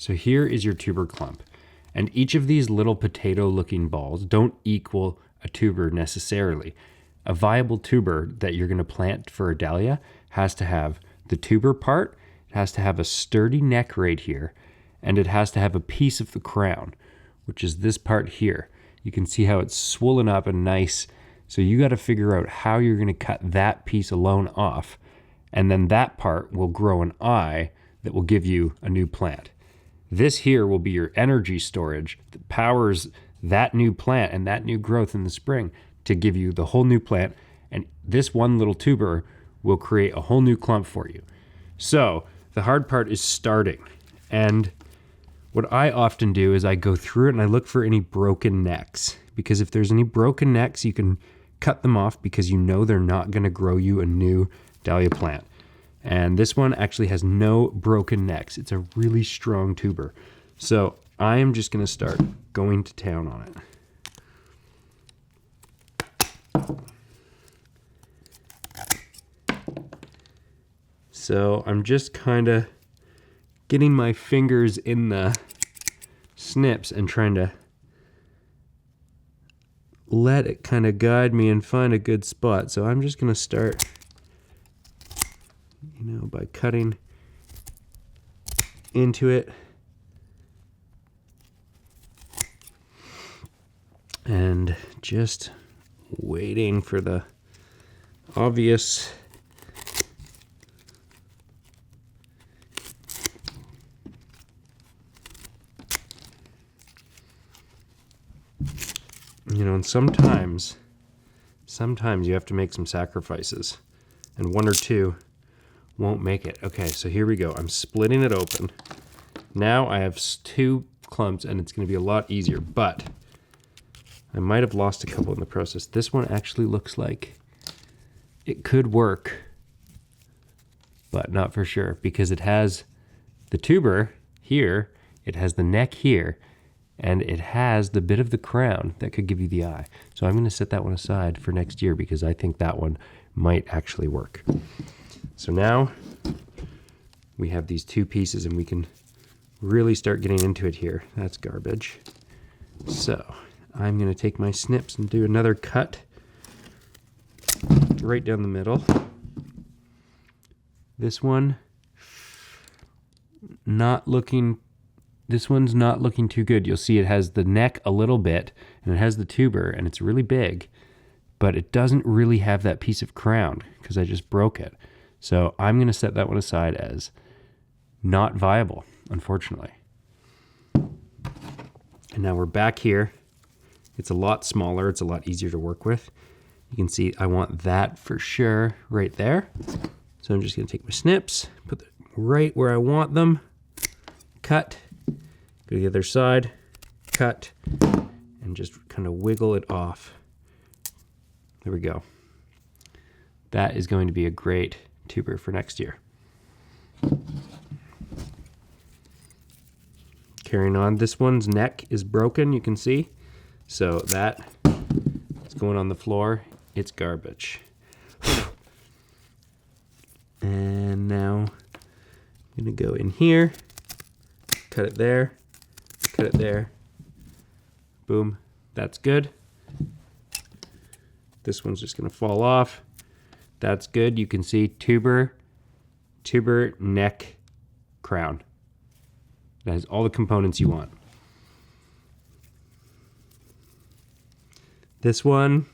So here is your tuber clump. And each of these little potato-looking balls don't equal a tuber necessarily. A viable tuber that you're going to plant for a dahlia has to have the tuber part, it has to have a sturdy neck right here, and it has to have a piece of the crown, which is this part here. You can see how it's swollen up and nice. So you got to figure out how you're going to cut that piece alone off, and then that part will grow an eye that will give you a new plant. This here will be your energy storage that powers that new plant and that new growth in the spring to give you the whole new plant. And this one little tuber will create a whole new clump for you. So the hard part is starting. And what I often do is I go through it and I look for any broken necks, because if there's any broken necks, you can cut them off because you know they're not going to grow you a new dahlia plant. And this one actually has no broken necks. It's a really strong tuber. So I am just going to start going to town on it. So I'm just kind of getting my fingers in the snips and trying to let it kind of guide me and find a good spot. So I'm just going to start, by cutting into it. And just waiting for the obvious and sometimes you have to make some sacrifices, and one or two won't make it. Okay, so here we go. I'm splitting it open. Now I have 2 clumps, and it's going to be a lot easier, but I might have lost a couple in the process. This one actually looks like it could work, but not for sure, because it has the tuber here, it has the neck here, and it has the bit of the crown that could give you the eye. So I'm going to set that one aside for next year because I think that one might actually work. So now we have these 2 pieces and we can really start getting into it here. That's garbage. So I'm going to take my snips and do another cut right down the middle. This one's not looking too good. You'll see it has the neck a little bit and it has the tuber and it's really big, but it doesn't really have that piece of crown because I just broke it. So I'm going to set that one aside as not viable, unfortunately. And now we're back here. It's a lot smaller. It's a lot easier to work with. You can see I want that for sure right there. So I'm just going to take my snips, put them right where I want them, cut, go to the other side, cut, and just kind of wiggle it off. There we go. That is going to be a great tuber for next year. Carrying on, this one's neck is broken, you can see. So that is going on the floor. It's garbage. And now I'm going to go in here, cut it there, cut it there. Boom. That's good. This one's just going to fall off. That's good. You can see tuber, neck, crown. That has all the components you want. This one,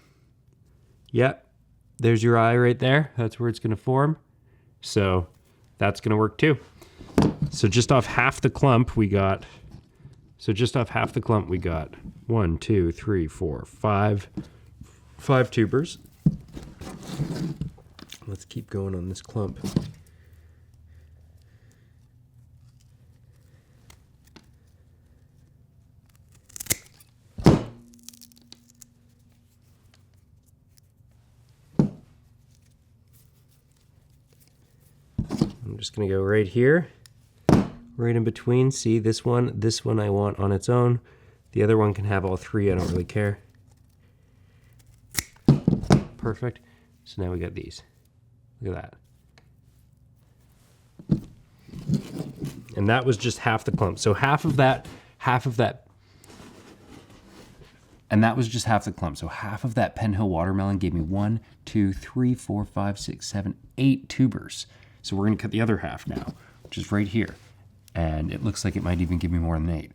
yep, there's your eye right there. That's where it's going to form. So that's going to work too. So just off half the clump, we got 1, 2, 3, 4, 5 tubers. Let's keep going on this clump. I'm just going to go right here, right in between. See this one I want on its own. The other one can have all 3. I don't really care. Perfect. So now we got these. Look at that. And that was just half the clump. So and that was just half the clump. So half of that Penn Hill watermelon gave me 1, 2, 3, 4, 5, 6, 7, 8 tubers. So we're gonna cut the other half now, which is right here. And it looks like it might even give me more than 8.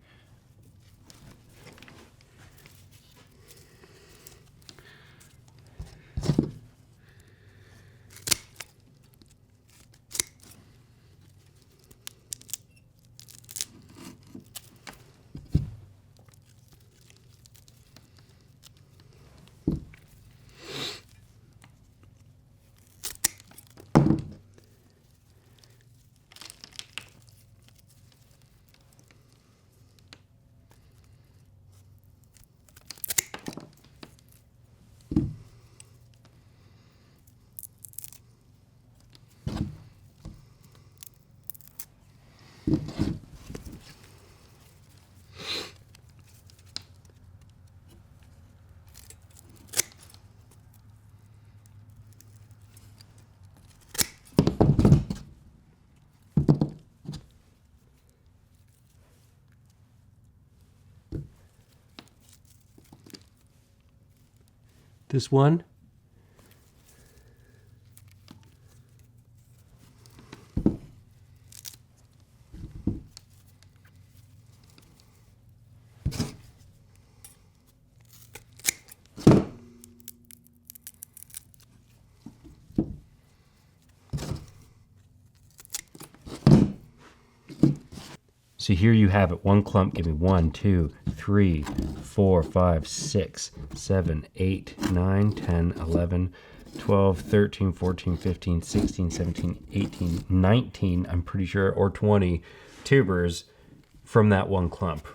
This one, so here you have it. One clump, give me 1, 2, 3, 4, 5, 6, 7, 8, 9, 10, 11, 12, 13, 14, 15, 16, 17, 18, 19, I'm pretty sure, or 20 tubers from that one clump,